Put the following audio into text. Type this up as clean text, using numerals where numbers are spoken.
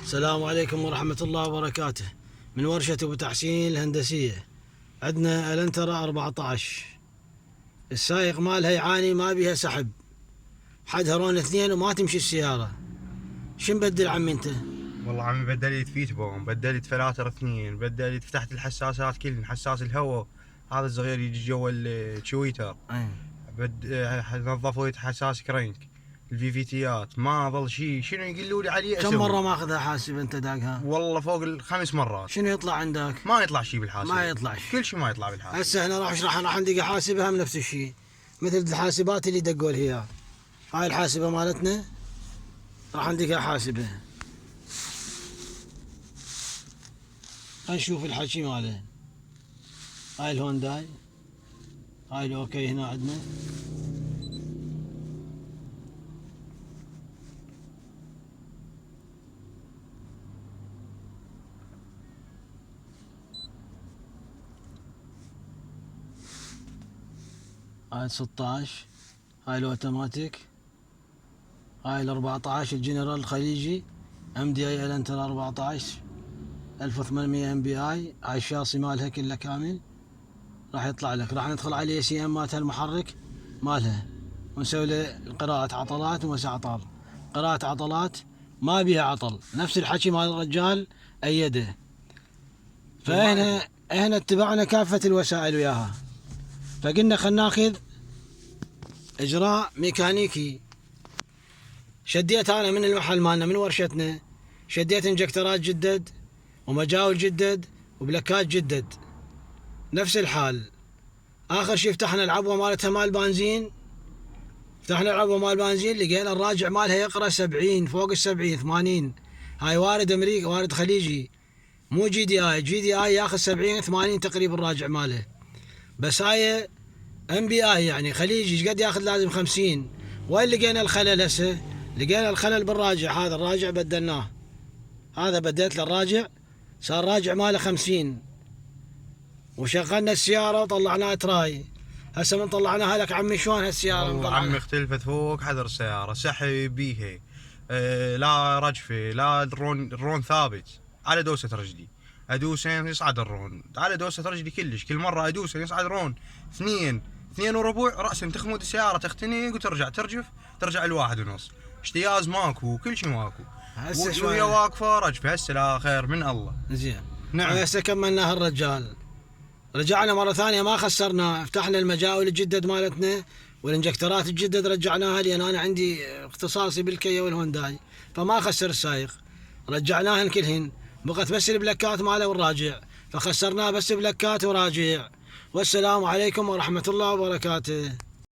السلام عليكم ورحمة الله وبركاته. من ورشة أبو تحسين الهندسية. عندنا الانترا 14، السائق مالها يعاني ما بيها سحب، حدها رون 2 وما تمشي السيارة. شو نبدل عمي انت؟ والله عمي بدلت فيتبون، بدلت فلاتر 2، بدلت فتحت الحساسات كلهن، حساس الهواء هذا الصغير يجي جوا التشويتر، نظفوا حساس كرنك، الفي تيات ما ظل شيء. شنو يقولوا لي عليه اسوي؟ كم مرة ماخذها حاسب انت داقها؟ والله فوق ال5 مرات. شنو يطلع عندك؟ ما يطلع شيء بالحاسب، ما يطلع كل شيء ما يطلع بالحاسب. هسه احنا راح ندق حاسبها من نفس الشيء، مثل الحاسبات اللي دقوا لها اياها. هاي الحاسبة مالتنا راح ندقها حاسبة. خلينا نشوف الحكي ماله. هاي الهونداي، هاي الاوكي هنا عندنا. هاي 16، هاي الاوتوماتيك، هاي ال14 الجنرال الخليجي ام دي اي الانتر 14 1800 ام بي اي. هاي الشاصي مالها كله كامل. راح يطلع لك، راح ندخل على سي ام مالتها المحرك مالها ونسوي له قراءة عطلات ومساعطال. قراءة عطلات ما بيها عطل، نفس الحكي مال الرجال ايده. فاحنا اتبعنا كافة الوسائل وياها، فقلنا خلنا ناخذ اجراء ميكانيكي. شديت انا من المحل مالنا من ورشتنا، شديت انجكترات جدد ومجاول جدد وبلكات جدد، نفس الحال. اخر شيء فتحنا العبوه مالتها مال بنزين، فتحنا العبوه مال بنزين لقينا الراجع مالها يقرا 70 فوق ال70 80. هاي وارد امريكي، وارد خليجي، مو جي دي اي. جي دي اي ياخذ 70 80 تقريبا الراجع ماله، بس هاي ام بي اي يعني خليجي ايش قد ياخذ؟ لازم 50. وين لقينا الخلل هسه؟ لقينا الخلل بالراجع. هذا الراجع بدلناه، هذا بديت للراجع صار راجع ماله 50، وشغلنا السيارة وطلعناها تراي. هسه من طلعناها لك عمي شلون هالسيارة والله عمي اختلفت فوق حذر السيارة، سحب بيها لا رجفة، لا الرون ثابت على دوسة رجلي، ادوسين يصعد الرون على دوسة رجلي كلش. كل مرة ادوسين يصعد رون 2 وربع، رأسا تخمد السيارة تختنق وترجع ترجف، ترجع ال1.5. اجتياز ماكو، كل شيء ماكو. وهي واقفة رجفة. هسه لا خير من الله. زين. نعم. هسه كملناها الرجال، رجعنا مرة ثانية ما خسرنا، فتحنا المجاول الجدد مالتنا والانجكترات الجدد رجعناها، لان انا عندي اختصاصي بالكيا والهونداي فما خسر السايق. رجعناهن كلهن، بقت بس البلكات ماله والراجع، فخسرناه بس بلكات وراجع. والسلام عليكم ورحمة الله وبركاته.